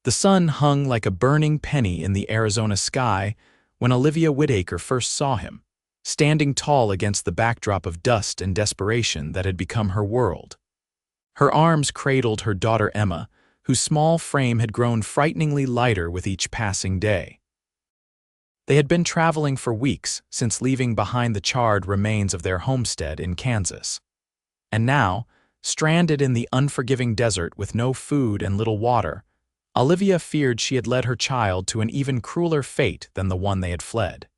The sun hung like a burning penny in the Arizona sky when Olivia Whitaker first saw him, standing tall against the backdrop of dust and desperation that had become her world. Her arms cradled her daughter Emma, whose small frame had grown frighteningly lighter with each passing day. They had been traveling for weeks since leaving behind the charred remains of their homestead in Kansas. And now, stranded in the unforgiving desert with no food and little water, Olivia feared she had led her child to an even crueler fate than the one they had fled.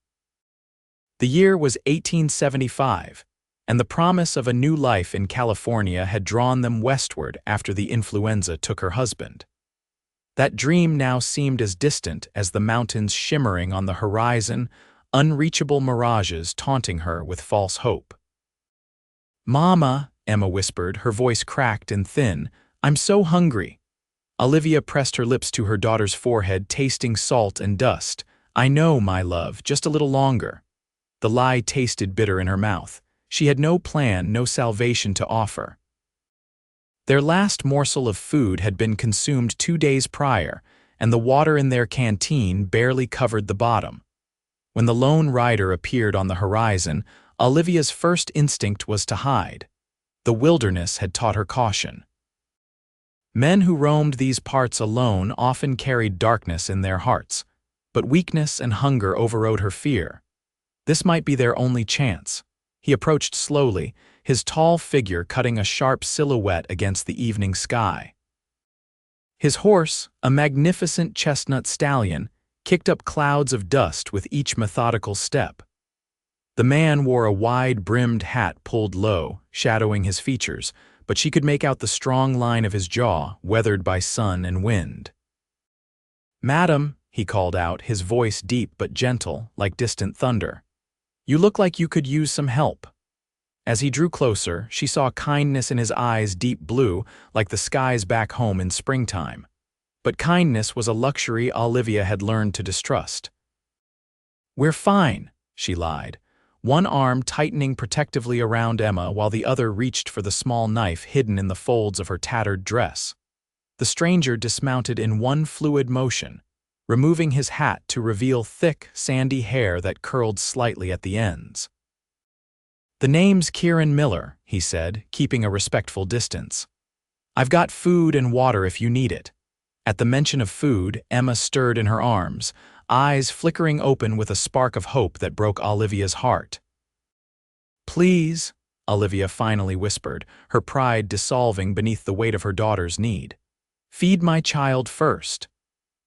The year was 1875, and the promise of a new life in California had drawn them westward after the influenza took her husband. That dream now seemed as distant as the mountains shimmering on the horizon, unreachable mirages taunting her with false hope. "Mama," Emma whispered, her voice cracked and thin, "I'm so hungry." Olivia pressed her lips to her daughter's forehead, tasting salt and dust. "I know, my love, just a little longer." The lie tasted bitter in her mouth. She had no plan, no salvation to offer. Their last morsel of food had been consumed 2 days prior, and the water in their canteen barely covered the bottom. When the lone rider appeared on the horizon, Olivia's first instinct was to hide. The wilderness had taught her caution. Men who roamed these parts alone often carried darkness in their hearts, but weakness and hunger overrode her fear. This might be their only chance. He approached slowly, his tall figure cutting a sharp silhouette against the evening sky. His horse, a magnificent chestnut stallion, kicked up clouds of dust with each methodical step. The man wore a wide-brimmed hat pulled low, shadowing his features, but she could make out the strong line of his jaw, weathered by sun and wind. "Madam," he called out, his voice deep but gentle, like distant thunder. "You look like you could use some help." As he drew closer, she saw kindness in his eyes, deep blue, like the skies back home in springtime. But kindness was a luxury Olivia had learned to distrust. "We're fine," she lied, one arm tightening protectively around Emma while the other reached for the small knife hidden in the folds of her tattered dress. The stranger dismounted in one fluid motion, removing his hat to reveal thick, sandy hair that curled slightly at the ends. "The name's Kieran Miller," he said, keeping a respectful distance. "I've got food and water if you need it." At the mention of food, Emma stirred in her arms, eyes flickering open with a spark of hope that broke Olivia's heart. "Please," Olivia finally whispered, her pride dissolving beneath the weight of her daughter's need. "Feed my child first."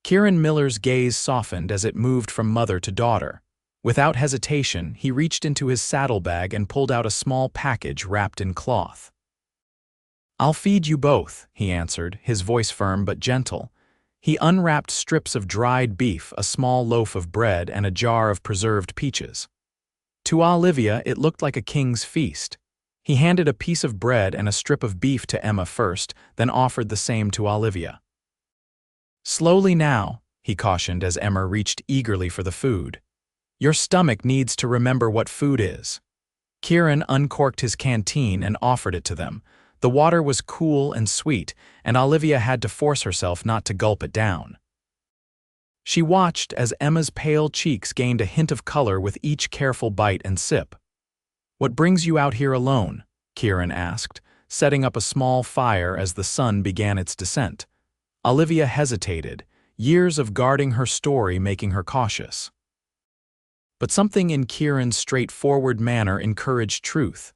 Kieran Miller's gaze softened as it moved from mother to daughter. Without hesitation, he reached into his saddlebag and pulled out a small package wrapped in cloth. "I'll feed you both," he answered, his voice firm but gentle. He unwrapped strips of dried beef, a small loaf of bread, and a jar of preserved peaches. To Olivia, it looked like a king's feast. He handed a piece of bread and a strip of beef to Emma first, then offered the same to Olivia. "Slowly now," he cautioned as Emma reached eagerly for the food. "Your stomach needs to remember what food is." Kieran uncorked his canteen and offered it to them. The water was cool and sweet, and Olivia had to force herself not to gulp it down. She watched as Emma's pale cheeks gained a hint of color with each careful bite and sip. "What brings you out here alone?" Kieran asked, setting up a small fire as the sun began its descent. Olivia hesitated, years of guarding her story making her cautious. But something in Kieran's straightforward manner encouraged truth.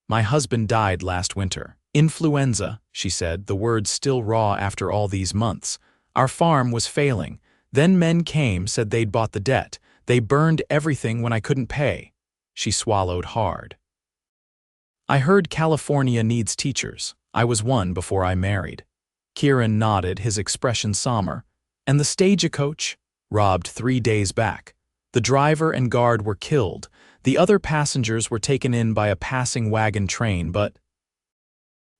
"My husband died last winter. Influenza," she said, the words still raw after all these months. "Our farm was failing. Then men came, said they'd bought the debt. They burned everything when I couldn't pay." She swallowed hard. "I heard California needs teachers. I was one before I married." Kieran nodded, his expression somber. "And the stagecoach?" "Robbed 3 days back. The driver and guard were killed. The other passengers were taken in by a passing wagon train, but—"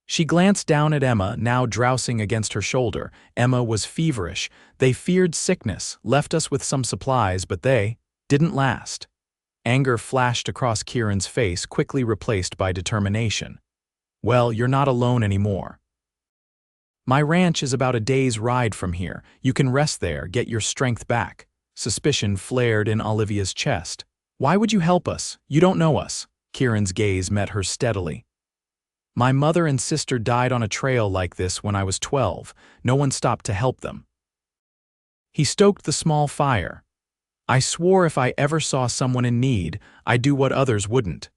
She glanced down at Emma, now drowsing against her shoulder. Emma was feverish. "They feared sickness, left us with some supplies, but they didn't last." Anger flashed across Kieran's face, quickly replaced by determination. "Well, you're not alone anymore." My ranch is about a day's ride from here. You can rest there, get your strength back. Suspicion flared in Olivia's chest. Why would you help us? You don't know us. Kieran's gaze met her steadily. My mother and sister died on a trail like this when I was 12. No one stopped to help them. He stoked the small fire. I swore if I ever saw someone in need, I'd do what others wouldn't.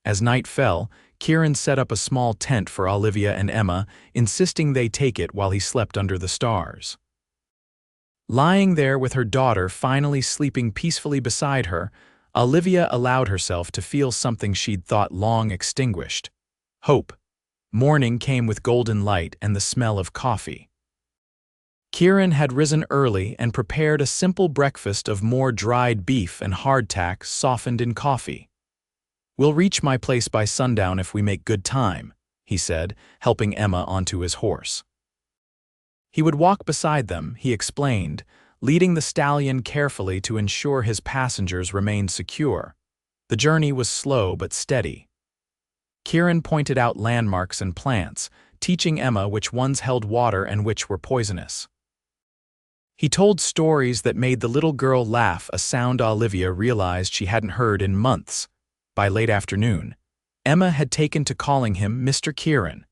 As night fell, Kieran set up a small tent for Olivia and Emma, insisting they take it while he slept under the stars. Lying there with her daughter finally sleeping peacefully beside her, Olivia allowed herself to feel something she'd thought long extinguished: hope. Morning came with golden light and the smell of coffee. Kieran had risen early and prepared a simple breakfast of more dried beef and hardtack softened in coffee. We'll reach my place by sundown if we make good time, he said, helping Emma onto his horse. He would walk beside them, he explained, leading the stallion carefully to ensure his passengers remained secure. The journey was slow but steady. Kieran pointed out landmarks and plants, teaching Emma which ones held water and which were poisonous. He told stories that made the little girl laugh, a sound Olivia realized she hadn't heard in months. By late afternoon, Emma had taken to calling him Mr. Kieran,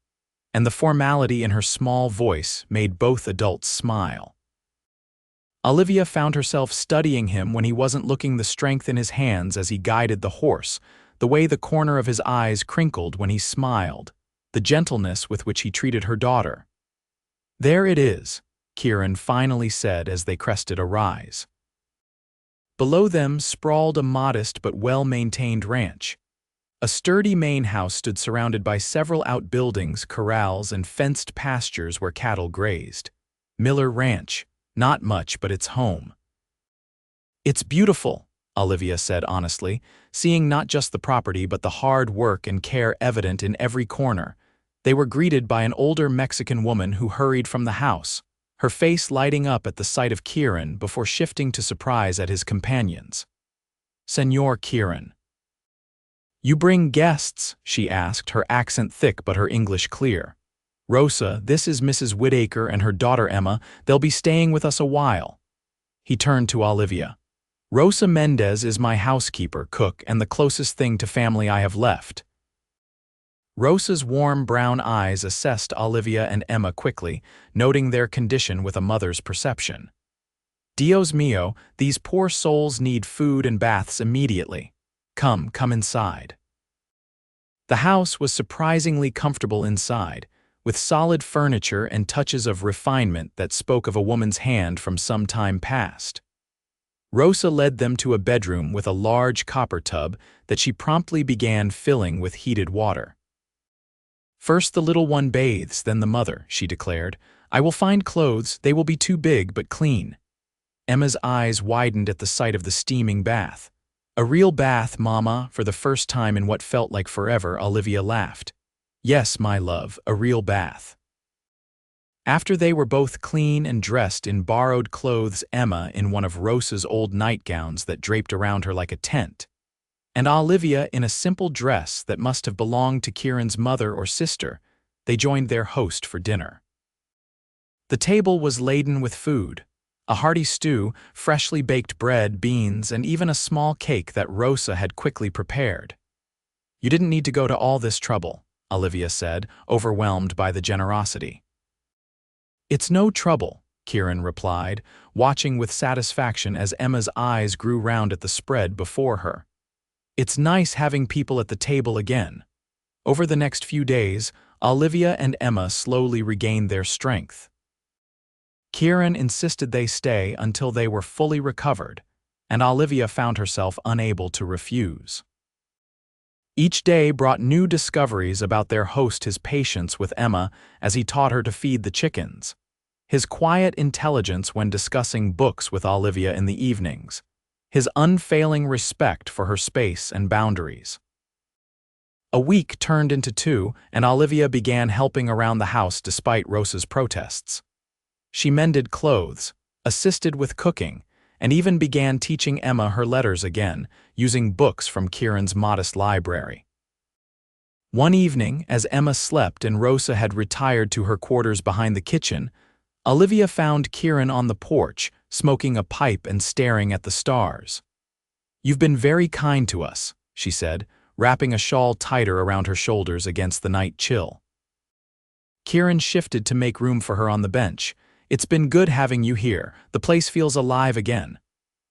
and the formality in her small voice made both adults smile. Olivia found herself studying him when he wasn't looking, the strength in his hands as he guided the horse, the way the corner of his eyes crinkled when he smiled, the gentleness with which he treated her daughter. There it is, Kieran finally said as they crested a rise. Below them sprawled a modest but well-maintained ranch. A sturdy main house stood surrounded by several outbuildings, corrals, and fenced pastures where cattle grazed. Miller Ranch, not much, but it's home. It's beautiful, Olivia said honestly, seeing not just the property but the hard work and care evident in every corner. They were greeted by an older Mexican woman who hurried from the house, her face lighting up at the sight of Kieran before shifting to surprise at his companions. Señor Kieran. You bring guests, she asked, her accent thick but her English clear. Rosa, this is Mrs. Whitaker and her daughter Emma. They'll be staying with us a while. He turned to Olivia. Rosa Mendez is my housekeeper, cook, and the closest thing to family I have left. Rosa's warm brown eyes assessed Olivia and Emma quickly, noting their condition with a mother's perception. Dios mío, these poor souls need food and baths immediately. Come inside. The house was surprisingly comfortable inside, with solid furniture and touches of refinement that spoke of a woman's hand from some time past. Rosa led them to a bedroom with a large copper tub that she promptly began filling with heated water. First the little one bathes, then the mother, she declared. I will find clothes, they will be too big but clean. Emma's eyes widened at the sight of the steaming bath. A real bath, Mama, for the first time in what felt like forever, Olivia laughed. Yes, my love, a real bath. After they were both clean and dressed in borrowed clothes, Emma in one of Rosa's old nightgowns that draped around her like a tent, and Olivia in a simple dress that must have belonged to Kieran's mother or sister, they joined their host for dinner. The table was laden with food, a hearty stew, freshly baked bread, beans, and even a small cake that Rosa had quickly prepared. You didn't need to go to all this trouble, Olivia said, overwhelmed by the generosity. It's no trouble, Kieran replied, watching with satisfaction as Emma's eyes grew round at the spread before her. It's nice having people at the table again. Over the next few days, Olivia and Emma slowly regained their strength. Kieran insisted they stay until they were fully recovered, and Olivia found herself unable to refuse. Each day brought new discoveries about their host, his patience with Emma as he taught her to feed the chickens, his quiet intelligence when discussing books with Olivia in the evenings, his unfailing respect for her space and boundaries. A week turned into 2, and Olivia began helping around the house despite Rosa's protests. She mended clothes, assisted with cooking, and even began teaching Emma her letters again, using books from Kieran's modest library. One evening, as Emma slept and Rosa had retired to her quarters behind the kitchen, Olivia found Kieran on the porch, smoking a pipe and staring at the stars. "You've been very kind to us," she said, wrapping a shawl tighter around her shoulders against the night chill. Kieran shifted to make room for her on the bench. "It's been good having you here. The place feels alive again."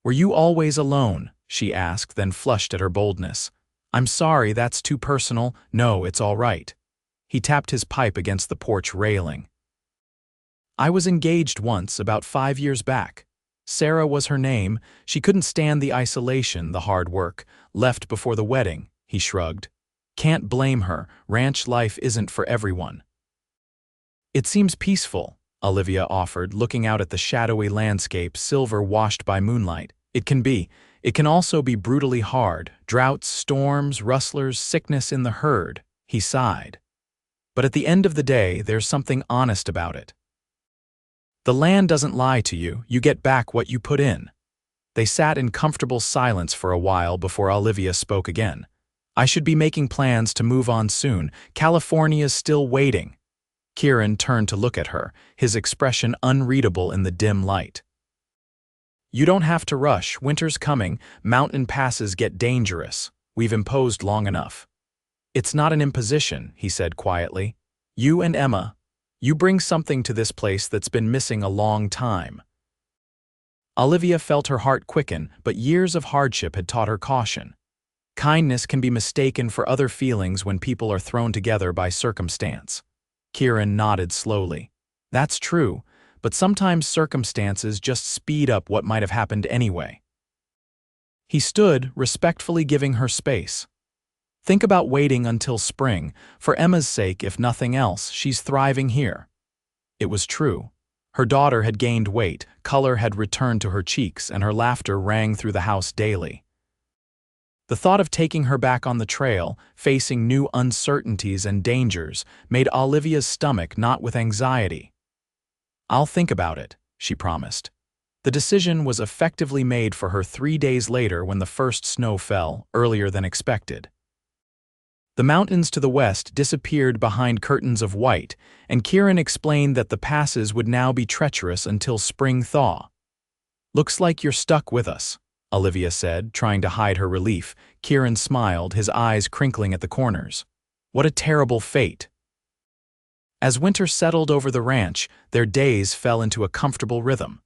"Were you always alone?" she asked, then flushed at her boldness. "I'm sorry, that's too personal." "No, it's all right." He tapped his pipe against the porch railing. "I was engaged once, about 5 years back. Sarah was her name. She couldn't stand the isolation, the hard work. Left before the wedding," he shrugged. "Can't blame her. Ranch life isn't for everyone." "It seems peaceful," Olivia offered, looking out at the shadowy landscape, silver washed by moonlight. "It can be. It can also be brutally hard. Droughts, storms, rustlers, sickness in the herd," he sighed. "But at the end of the day, there's something honest about it. The land doesn't lie to you. You get back what you put in." They sat in comfortable silence for a while before Olivia spoke again. "I should be making plans to move on soon. California's still waiting." Kieran turned to look at her, his expression unreadable in the dim light. "You don't have to rush. Winter's coming. Mountain passes get dangerous. We've imposed long enough." "It's not an imposition," he said quietly. "You and Emma, you bring something to this place that's been missing a long time." Olivia felt her heart quicken, but years of hardship had taught her caution. Kindness can be mistaken for other feelings when people are thrown together by circumstance. Kieran nodded slowly. "That's true, but sometimes circumstances just speed up what might have happened anyway." He stood, respectfully giving her space. "Think about waiting until spring. For Emma's sake, if nothing else, she's thriving here." It was true. Her daughter had gained weight, color had returned to her cheeks, and her laughter rang through the house daily. The thought of taking her back on the trail, facing new uncertainties and dangers, made Olivia's stomach knot with anxiety. "I'll think about it," she promised. The decision was effectively made for her 3 days later when the first snow fell, earlier than expected. The mountains to the west disappeared behind curtains of white, and Kieran explained that the passes would now be treacherous until spring thaw. "Looks like you're stuck with us," Olivia said, trying to hide her relief. Kieran smiled, his eyes crinkling at the corners. "What a terrible fate." As winter settled over the ranch, their days fell into a comfortable rhythm.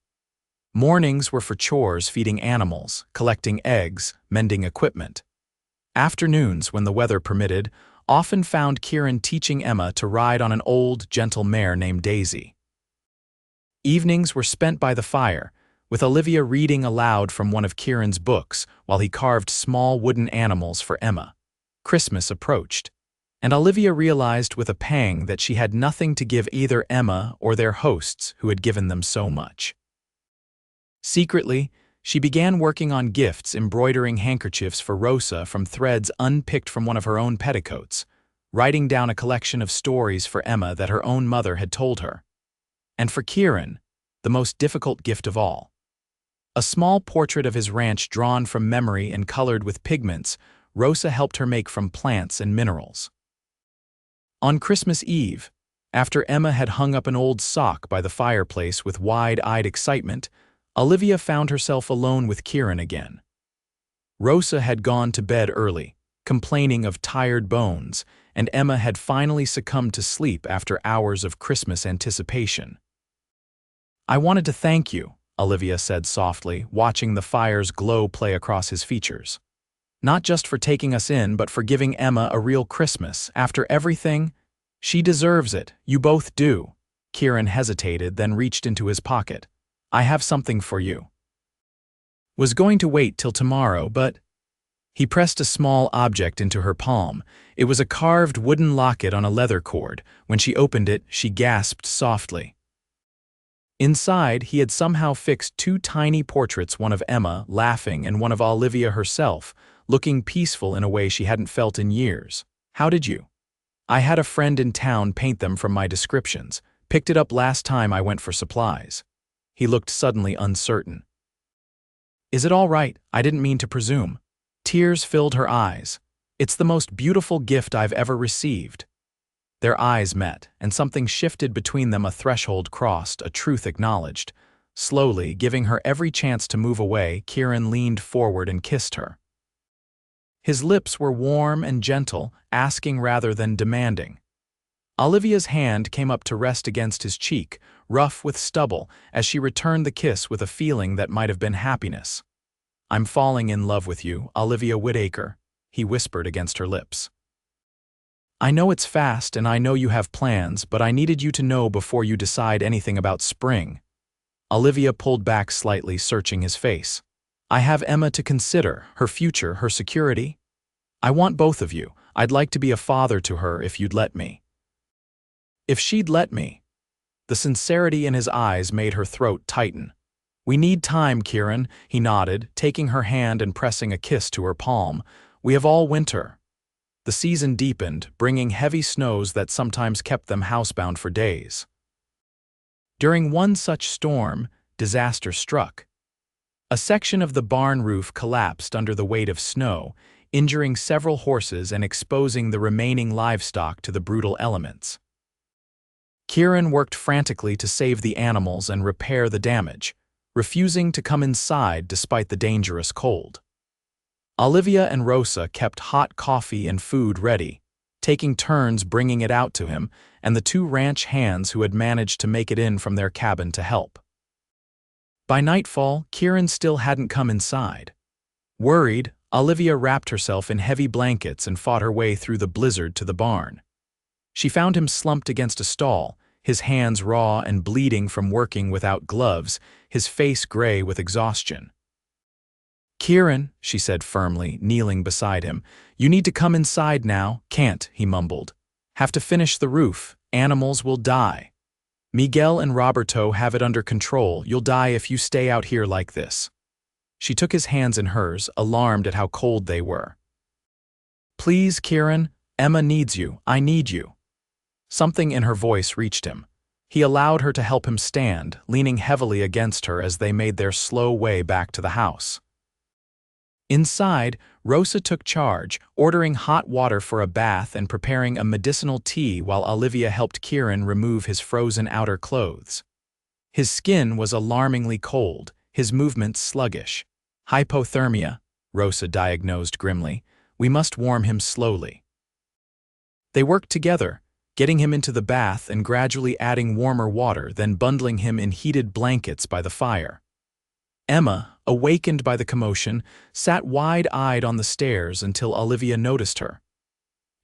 Mornings were for chores, feeding animals, collecting eggs, mending equipment. Afternoons, when the weather permitted, often found Kieran teaching Emma to ride on an old, gentle mare named Daisy. Evenings were spent by the fire, with Olivia reading aloud from one of Kieran's books while he carved small wooden animals for Emma. Christmas approached, and Olivia realized with a pang that she had nothing to give either Emma or their hosts who had given them so much. Secretly, she began working on gifts, embroidering handkerchiefs for Rosa from threads unpicked from one of her own petticoats, writing down a collection of stories for Emma that her own mother had told her. And for Kieran, the most difficult gift of all. A small portrait of his ranch drawn from memory and colored with pigments Rosa helped her make from plants and minerals. On Christmas Eve, after Emma had hung up an old sock by the fireplace with wide-eyed excitement, Olivia found herself alone with Kieran again. Rosa had gone to bed early, complaining of tired bones, and Emma had finally succumbed to sleep after hours of Christmas anticipation. "I wanted to thank you," Olivia said softly, watching the fire's glow play across his features. "Not just for taking us in, but for giving Emma a real Christmas. After everything, she deserves it. You both do." Kieran hesitated, then reached into his pocket. "I have something for you." "Was going to wait till tomorrow, but—" He pressed a small object into her palm. It was a carved wooden locket on a leather cord. When she opened it, she gasped softly. Inside, he had somehow fixed 2 tiny portraits, one of Emma, laughing, and one of Olivia herself, looking peaceful in a way she hadn't felt in years. "How did you?" "I had a friend in town paint them from my descriptions. Picked it up last time I went for supplies." He looked suddenly uncertain. "Is it all right? I didn't mean to presume." Tears filled her eyes. It's the most beautiful gift I've ever received." Their eyes met, and something shifted between them. A threshold crossed, a truth acknowledged. Slowly, giving her every chance to move away, Kieran leaned forward and kissed her. His lips were warm and gentle, asking rather than demanding. Olivia's hand came up to rest against his cheek, rough with stubble, as she returned the kiss with a feeling that might have been happiness. "I'm falling in love with you, Olivia Whitaker," he whispered against her lips. "I know it's fast and I know you have plans, but I needed you to know before you decide anything about spring." Olivia pulled back slightly, searching his face. "I have Emma to consider, her future, her security. I want both of you. I'd like to be a father to her if you'd let me." "If she'd let me." The sincerity in his eyes made her throat tighten. "We need time, Kieran," he nodded, taking her hand and pressing a kiss to her palm. "We have all winter." The season deepened, bringing heavy snows that sometimes kept them housebound for days. During one such storm, disaster struck. A section of the barn roof collapsed under the weight of snow, injuring several horses and exposing the remaining livestock to the brutal elements. Kieran worked frantically to save the animals and repair the damage, refusing to come inside despite the dangerous cold. Olivia and Rosa kept hot coffee and food ready, taking turns bringing it out to him and the two ranch hands who had managed to make it in from their cabin to help. By nightfall, Kieran still hadn't come inside. Worried, Olivia wrapped herself in heavy blankets and fought her way through the blizzard to the barn. She found him slumped against a stall, his hands raw and bleeding from working without gloves, his face gray with exhaustion. "Kieran," she said firmly, kneeling beside him, "you need to come inside now." "Can't," he mumbled. "Have to finish the roof. Animals will die. Miguel and Roberto have it under control. You'll die if you stay out here like this." She took his hands in hers, alarmed at how cold they were. "Please, Kieran, Emma needs you. I need you." Something in her voice reached him. He allowed her to help him stand, leaning heavily against her as they made their slow way back to the house. Inside, Rosa took charge, ordering hot water for a bath and preparing a medicinal tea while Olivia helped Kieran remove his frozen outer clothes. His skin was alarmingly cold, his movements sluggish. "Hypothermia," Rosa diagnosed grimly. "We must warm him slowly." They worked together, getting him into the bath and gradually adding warmer water, then bundling him in heated blankets by the fire. Emma, awakened by the commotion, sat wide-eyed on the stairs until Olivia noticed her.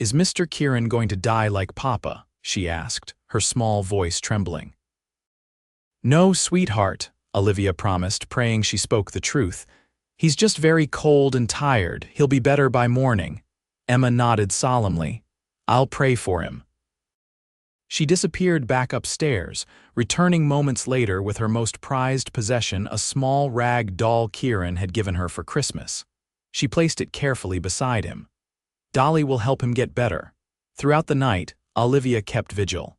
"Is Mr. Kieran going to die like Papa?" she asked, her small voice trembling. "No, sweetheart," Olivia promised, praying she spoke the truth. "He's just very cold and tired. He'll be better by morning." Emma nodded solemnly. "I'll pray for him." She disappeared back upstairs, returning moments later with her most prized possession, a small rag doll Kieran had given her for Christmas. She placed it carefully beside him. "Dolly will help him get better." Throughout the night, Olivia kept vigil.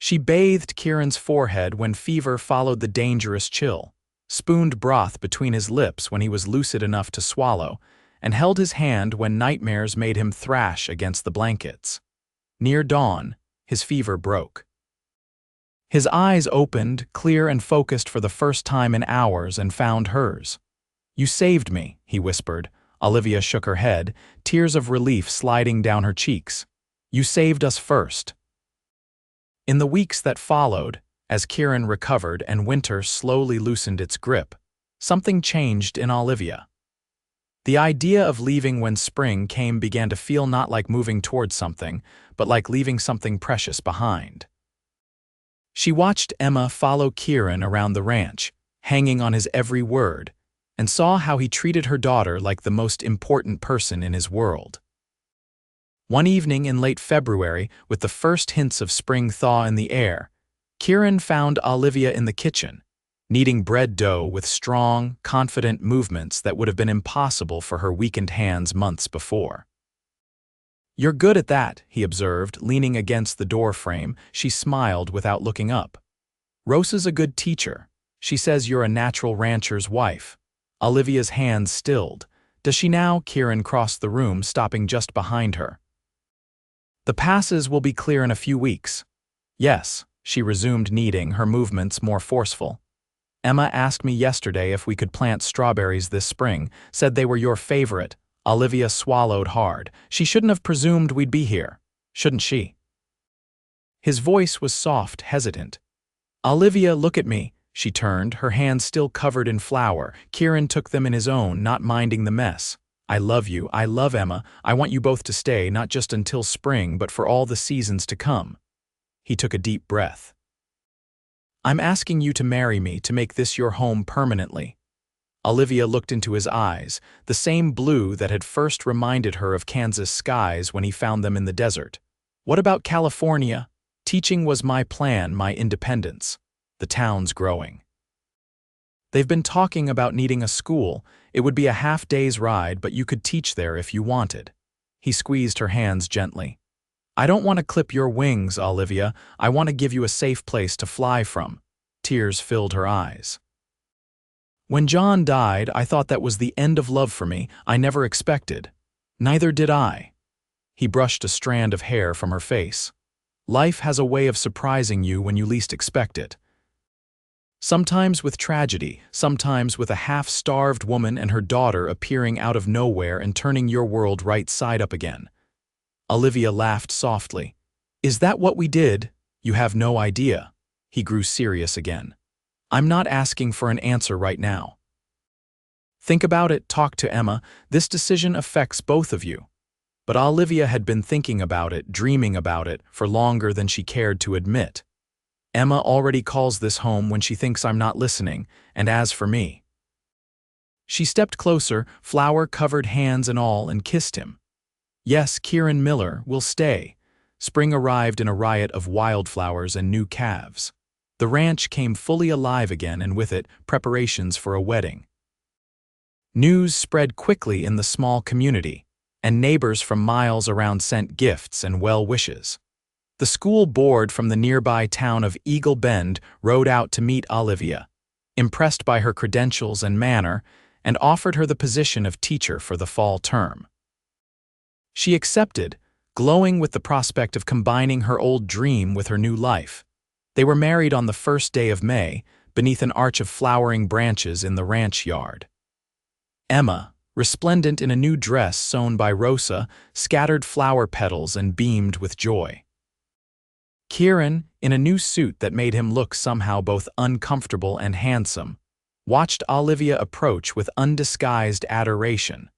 She bathed Kieran's forehead when fever followed the dangerous chill, spooned broth between his lips when he was lucid enough to swallow, and held his hand when nightmares made him thrash against the blankets. Near dawn, his fever broke. His eyes opened, clear and focused for the first time in hours, and found hers. "You saved me," he whispered. Olivia shook her head, tears of relief sliding down her cheeks. "You saved us first." In the weeks that followed, as Kieran recovered and winter slowly loosened its grip, something changed in Olivia. The idea of leaving when spring came began to feel not like moving towards something, but like leaving something precious behind. She watched Emma follow Kieran around the ranch, hanging on his every word, and saw how he treated her daughter like the most important person in his world. One evening in late February, with the first hints of spring thaw in the air, Kieran found Olivia in the kitchen, kneading bread dough with strong, confident movements that would have been impossible for her weakened hands months before. "You're good at that," he observed, leaning against the door frame. She smiled without looking up. "Rosa's a good teacher. She says you're a natural rancher's wife." Olivia's hands stilled, Does she now? Kieran crossed the room, stopping just behind her. The passes will be clear in a few weeks. Yes, she resumed, kneading, her movements more forceful. Emma asked me yesterday if we could plant strawberries this spring, said they were your favorite. Olivia swallowed hard. She shouldn't have presumed we'd be here, shouldn't she? His voice was soft, hesitant. Olivia, look at me. She turned, her hands still covered in flour. Kieran took them in his own, not minding the mess. I love you. I love Emma. I want you both to stay, not just until spring, but for all the seasons to come. He took a deep breath. I'm asking you to marry me, to make this your home permanently. Olivia looked into his eyes, the same blue that had first reminded her of Kansas skies when he found them in the desert. What about California? Teaching was my plan, my independence. The town's growing. They've been talking about needing a school. It would be a half-day's ride, but you could teach there if you wanted. He squeezed her hands gently. I don't want to clip your wings, Olivia. I want to give you a safe place to fly from. Tears filled her eyes. When John died, I thought that was the end of love for me. I never expected. Neither did I. He brushed a strand of hair from her face. Life has a way of surprising you when you least expect it. Sometimes with tragedy, sometimes with a half-starved woman and her daughter appearing out of nowhere and turning your world right side up again. Olivia laughed softly. Is that what we did? You have no idea. He grew serious again. I'm not asking for an answer right now. Think about it, talk to Emma. This decision affects both of you. But Olivia had been thinking about it, dreaming about it, for longer than she cared to admit. Emma already calls this home when she thinks I'm not listening, and as for me. She stepped closer, flour-covered hands and all, and kissed him. Yes, Kieran Miller will stay. Spring arrived in a riot of wildflowers and new calves. The ranch came fully alive again, and with it, preparations for a wedding. News spread quickly in the small community, and neighbors from miles around sent gifts and well wishes. The school board from the nearby town of Eagle Bend rode out to meet Olivia, impressed by her credentials and manner, and offered her the position of teacher for the fall term. She accepted, glowing with the prospect of combining her old dream with her new life. They were married on the first day of May, beneath an arch of flowering branches in the ranch yard. Emma, resplendent in a new dress sewn by Rosa, scattered flower petals and beamed with joy. Kieran, in a new suit that made him look somehow both uncomfortable and handsome, watched Olivia approach with undisguised adoration.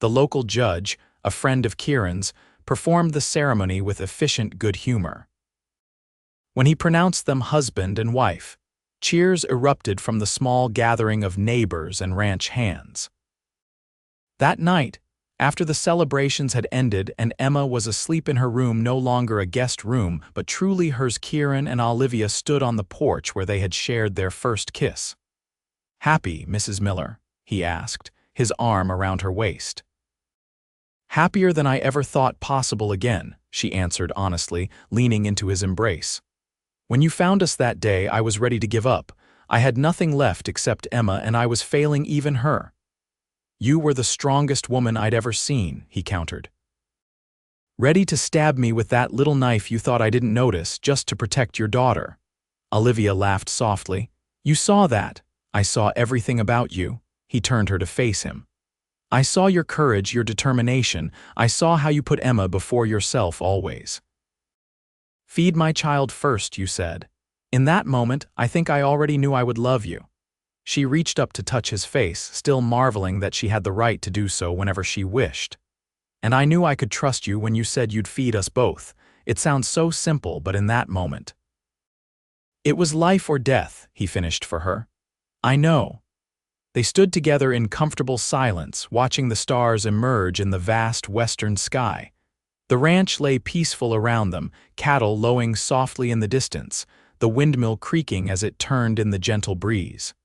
The local judge, a friend of Kieran's, performed the ceremony with efficient good humor. When he pronounced them husband and wife, cheers erupted from the small gathering of neighbors and ranch hands. That night, after the celebrations had ended and Emma was asleep in her room, no longer a guest room, but truly hers, Kieran and Olivia stood on the porch where they had shared their first kiss. Happy, Mrs. Miller? He asked, his arm around her waist. Happier than I ever thought possible again, she answered honestly, leaning into his embrace. When you found us that day, I was ready to give up. I had nothing left except Emma, and I was failing even her. You were the strongest woman I'd ever seen, he countered. Ready to stab me with that little knife you thought I didn't notice, just to protect your daughter. Olivia laughed softly. You saw that. I saw everything about you. He turned her to face him. I saw your courage, your determination. I saw how you put Emma before yourself always. Feed my child first, you said. In that moment, I think I already knew I would love you. She reached up to touch his face, still marveling that she had the right to do so whenever she wished. And I knew I could trust you when you said you'd feed us both. It sounds so simple, but in that moment. It was life or death, he finished for her. I know. They stood together in comfortable silence, watching the stars emerge in the vast western sky. The ranch lay peaceful around them, cattle lowing softly in the distance, the windmill creaking as it turned in the gentle breeze.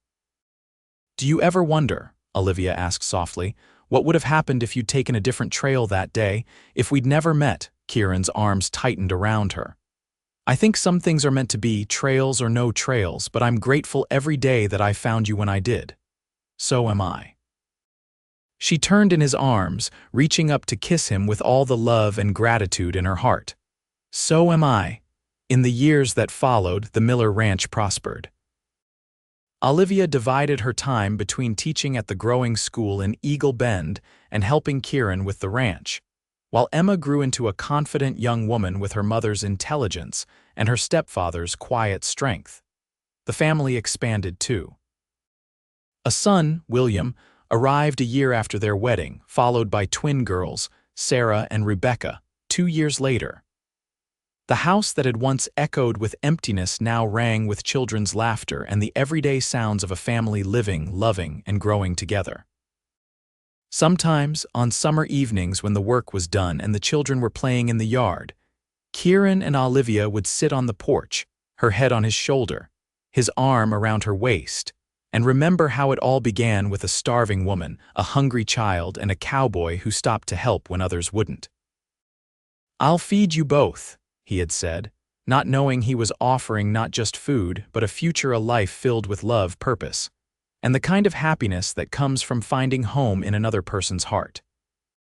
Do you ever wonder, Olivia asked softly, what would have happened if you'd taken a different trail that day, if we'd never met? Kieran's arms tightened around her. I think some things are meant to be, trails or no trails, but I'm grateful every day that I found you when I did. So am I. She turned in his arms, reaching up to kiss him with all the love and gratitude in her heart. So am I. In the years that followed, the Miller ranch prospered. Olivia divided her time between teaching at the growing school in Eagle Bend and helping Kieran with the ranch, while Emma grew into a confident young woman with her mother's intelligence and her stepfather's quiet strength. The family expanded too. A son, William, arrived a year after their wedding, followed by twin girls, Sarah and Rebecca, 2 years later. The house that had once echoed with emptiness now rang with children's laughter and the everyday sounds of a family living, loving, and growing together. Sometimes, on summer evenings when the work was done and the children were playing in the yard, Kieran and Olivia would sit on the porch, her head on his shoulder, his arm around her waist, and remember how it all began with a starving woman, a hungry child, and a cowboy who stopped to help when others wouldn't. "I'll feed you both," he had said, not knowing he was offering not just food, but a future, a life filled with love, purpose, and the kind of happiness that comes from finding home in another person's heart.